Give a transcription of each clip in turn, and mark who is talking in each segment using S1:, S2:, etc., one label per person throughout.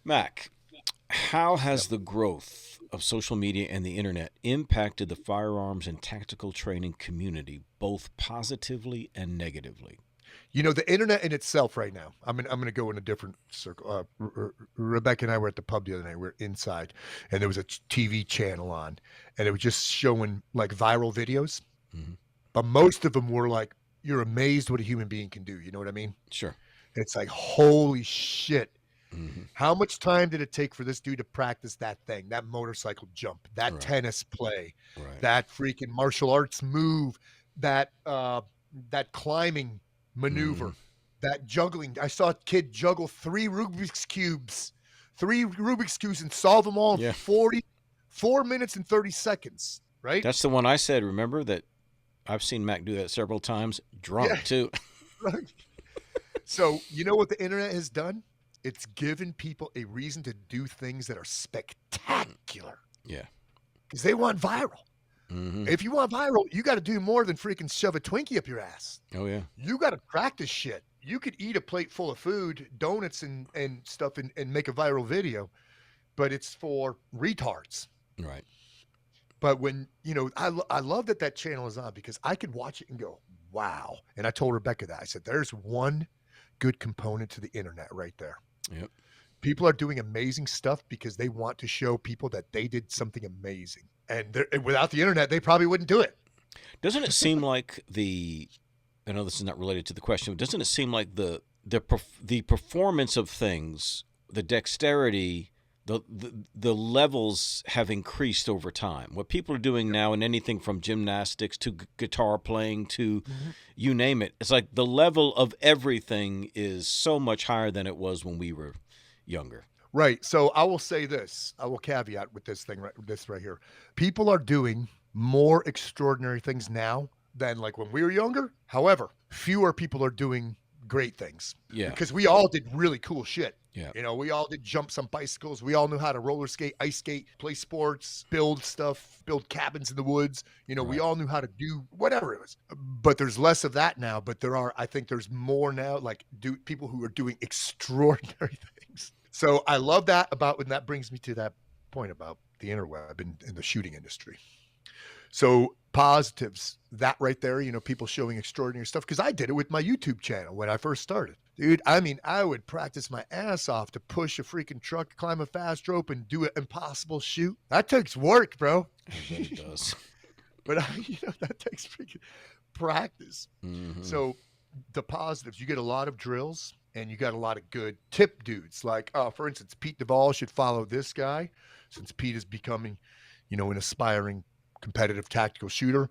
S1: Mac, how
S2: Yep.
S1: has the growth of social media and the internet impacted the firearms and tactical training community, both positively and negatively?
S2: The internet in itself right now. I'm gonna go in a different circle. Rebecca and I were at the pub the other night. We are inside, and there was a TV channel on, and it was just showing like viral videos.
S1: Hmm.
S2: But most of them were like, you're amazed what a human being can do. You know what I mean?
S1: Sure.
S2: It's like, holy shit.
S1: Hmm.
S2: How much time did it take for this dude to practice that thing, that motorcycle jump, that
S1: Right.
S2: tennis play,
S1: Right.
S2: that freaking martial arts move, that climbing
S1: Hmm.
S2: maneuver, that juggling? I saw a kid juggle three Rubik's cubes and solve them all in
S1: Yeah.
S2: 44 minutes and 30 seconds, right?
S1: That's the one I said. Remember that I've seen Mac do that several times,
S2: Yeah.
S1: drunk too.
S2: Right. So, you know what the internet has done? It's given people a reason to do things that are spectacular
S1: Yeah.
S2: because they want viral.
S1: Hmm.
S2: If you want viral, you got to do more than freaking shove a Twinkie up your ass.
S1: Oh, yeah.
S2: You got to practice shit. You could eat a plate full of food, donuts and stuff, and make a viral video, but it's for retards.
S1: Right.
S2: But I love that channel is on because I could watch it and go, wow. And I told Rebecca that. I said, there's one good component to the internet right there.
S1: Yep.
S2: People are doing amazing stuff because they want to show people that they did something amazing. And without the internet, they probably wouldn't do it.
S1: Doesn't it seem like the? I know this is not related to the question, but doesn't it seem like the performance of things, the dexterity, the levels have increased over time? What people are doing now, in anything from gymnastics to guitar playing to
S2: Mhm.
S1: you name it, it's like the level of everything is so much higher than it was when we were younger.
S2: Right. So I will say this. I will caveat with this right here. People are doing more extraordinary things now than like when we were younger. However, fewer people are doing great things
S1: Yeah.
S2: because we all did really cool shit.
S1: Yeah.
S2: We all did jumps on bicycles. We all knew how to roller skate, ice skate, play sports, build stuff, build cabins in the woods. We
S1: Right.
S2: all knew how to do whatever it was. But there's less of that now. But I think there's more now, like do people who are doing extraordinary things. So I love that and that brings me to that point about the interweb in the shooting industry. So positives, that right there, people showing extraordinary stuff. Cause I did it with my YouTube channel when I first started. Dude, I mean, I would practice my ass off to push a freaking truck, climb a fast rope, and do an impossible shoot. That takes work, bro.
S1: I bet it does.
S2: But that takes freaking practice.
S1: Hmm.
S2: So the positives, you get a lot of drills and you got a lot of good tip dudes. Like, for instance, Pete Duvall should follow this guy since Pete is becoming, an aspiring competitive tactical shooter.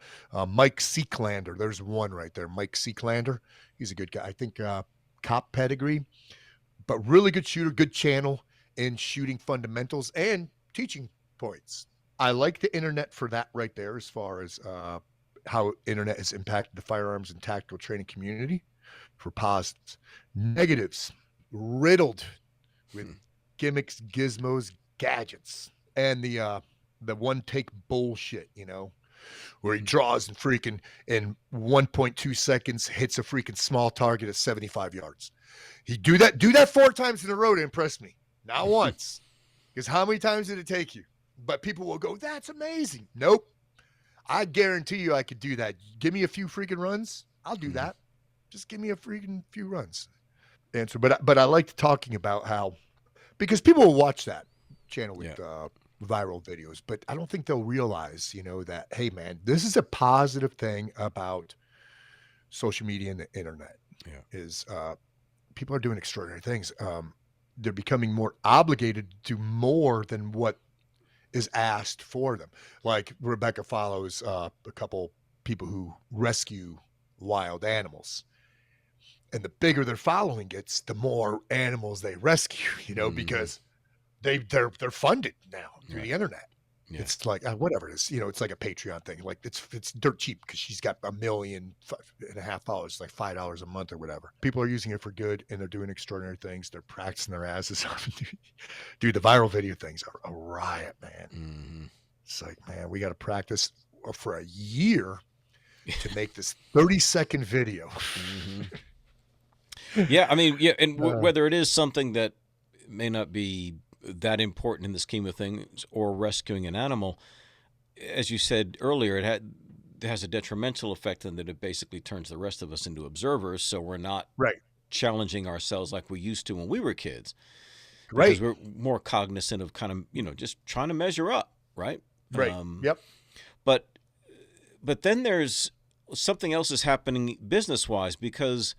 S2: Mike Seeklander, there's one right there. Mike Seeklander, he's a good guy. I think cop pedigree, but really good shooter, good channel in shooting fundamentals and teaching points. I like the internet for that right there as far as how internet has impacted the firearms and tactical training community for positives. Negatives, riddled with gimmicks, gizmos, gadgets, and the one take bullshit, where he draws and freaking in 1.2 seconds hits a freaking small target at 75 yards. He do that 4 times in a row to impress me. Not once. Because how many times did it take you? But people will go, that's amazing. Nope. I guarantee you I could do that. Give me a few freaking runs. I'll do
S1: Hmm.
S2: that. Just give me a freaking few runs. Answer. But I liked talking about how because people will watch that channel with
S1: Yeah.
S2: viral videos, but I don't think they'll realize, that hey man, this is a positive thing about social media and the internet
S1: Yeah.
S2: is people are doing extraordinary things. They're becoming more obligated to do more than what is asked for them. Like Rebecca follows a couple people who rescue wild animals. And the bigger their following gets, the more animals they rescue,
S1: Hmm.
S2: because they're funded now through
S1: Right.
S2: the internet.
S1: Yeah.
S2: It's like whatever it is, it's like a Patreon thing. Like it's dirt cheap because she's got 1.5 million followers, like $5 a month or whatever. People are using it for good, and they're doing extraordinary things. They're practicing their asses off. Dude, the viral video things are a riot, man.
S1: Hmm.
S2: It's like, man, we got to practice for a year to make this 30-second video.
S1: Hmm. Yeah. I mean, yeah, and
S2: Uh,
S1: whether it is something that may not be that important in the scheme of things, or rescuing an animal. As you said earlier, it has a detrimental effect in that it basically turns the rest of us into observers, so we're not
S2: Right.
S1: challenging ourselves like we used to when we were kids,
S2: Right.
S1: because we're more cognizant of kind of, just trying to measure up, right?
S2: Right. Yep.
S1: But then there's something else is happening business-wise, because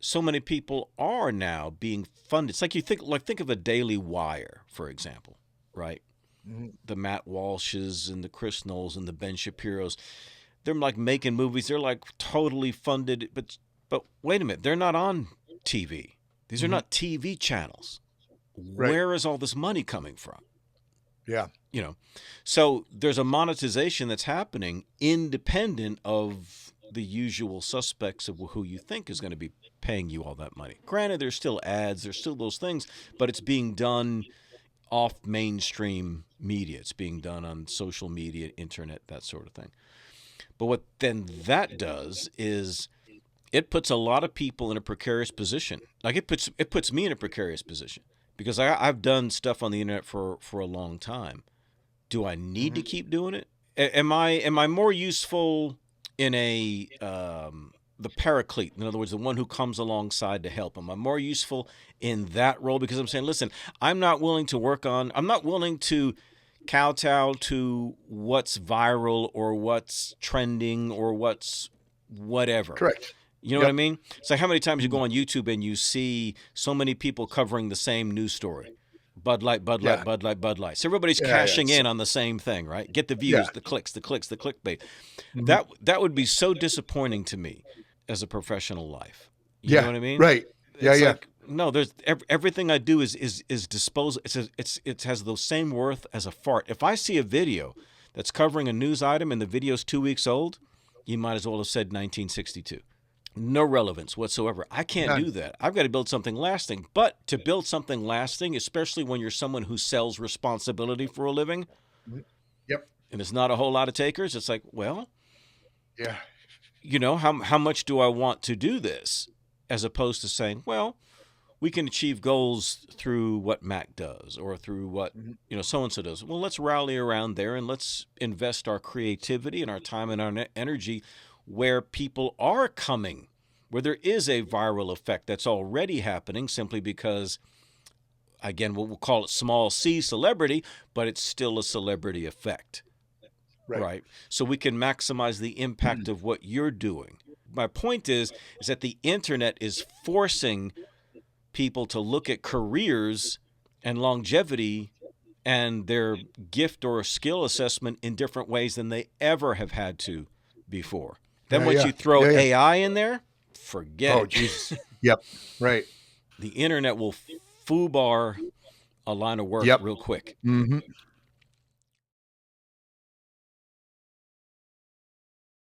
S1: so many people are now being funded. It's like think of a Daily Wire, for example, right?
S2: Mhm.
S1: The Matt Walshes and the Chris Knowles and the Ben Shapiros. They're like making movies. They're like totally funded, but wait a minute, they're not on TV. These are
S2: Mhm.
S1: not TV channels.
S2: Right.
S1: Where is all this money coming from?
S2: Yeah.
S1: So there's a monetization that's happening independent of the usual suspects of who you think is going to be paying you all that money. Granted, there's still ads, there's still those things, but it's being done off mainstream media. It's being done on social media, internet, that sort of thing. But what then that does is it puts a lot of people in a precarious position. Like it puts me in a precarious position, because I've done stuff on the internet for a long time. Do I need to keep doing it? Am I more useful in the paraclete? In other words, the one who comes alongside to help. Am I more useful in that role? Because I'm saying, listen, I'm not willing to kowtow to what's viral or what's trending or what's whatever.
S2: Correct.
S1: You know what I mean? It's like how many times you go on YouTube and you see so many people covering the same news story. Bud Light, Bud Light,
S2: Yeah.
S1: Bud Light, Bud Light. So everybody's
S2: Yeah,
S1: cashing
S2: yeah.
S1: in on the same thing, right? Get the views,
S2: Yeah.
S1: the clicks, the clickbait.
S2: Mhm.
S1: That would be so disappointing to me as a professional life. You know what I mean?
S2: Right. Yeah.
S1: It's
S2: Yeah.
S1: like, no, there's everything I do is disposal. It has the same worth as a fart. If I see a video that's covering a news item and the video's 2 weeks old, you might as well have said 1962. No relevance whatsoever. I can't
S2: None.
S1: do that. I've got to build something lasting. But to build something lasting, especially when you're someone who sells responsibility for a living,
S2: Yep.
S1: and it's not a whole lot of takers, it's like, well,
S2: Yeah.
S1: how much do I want to do this? As opposed to saying, well, we can achieve goals through what Mac does or through what so-and-so does. Well, let's rally around there and let's invest our creativity and our time and our energy where people are coming, where there is a viral effect that's already happening, simply because, again, we'll call it small c celebrity, but it's still a celebrity effect. Right. So we can maximize the impact of what you're doing. My point is that the internet is forcing people to look at careers and longevity and their gift or skill assessment in different ways than they ever have had to before. Then once you throw AI in there, forget it.
S2: Oh, Jesus. Yep. Right.
S1: The internet will foobar a line of work real quick.
S2: Mm-hmm.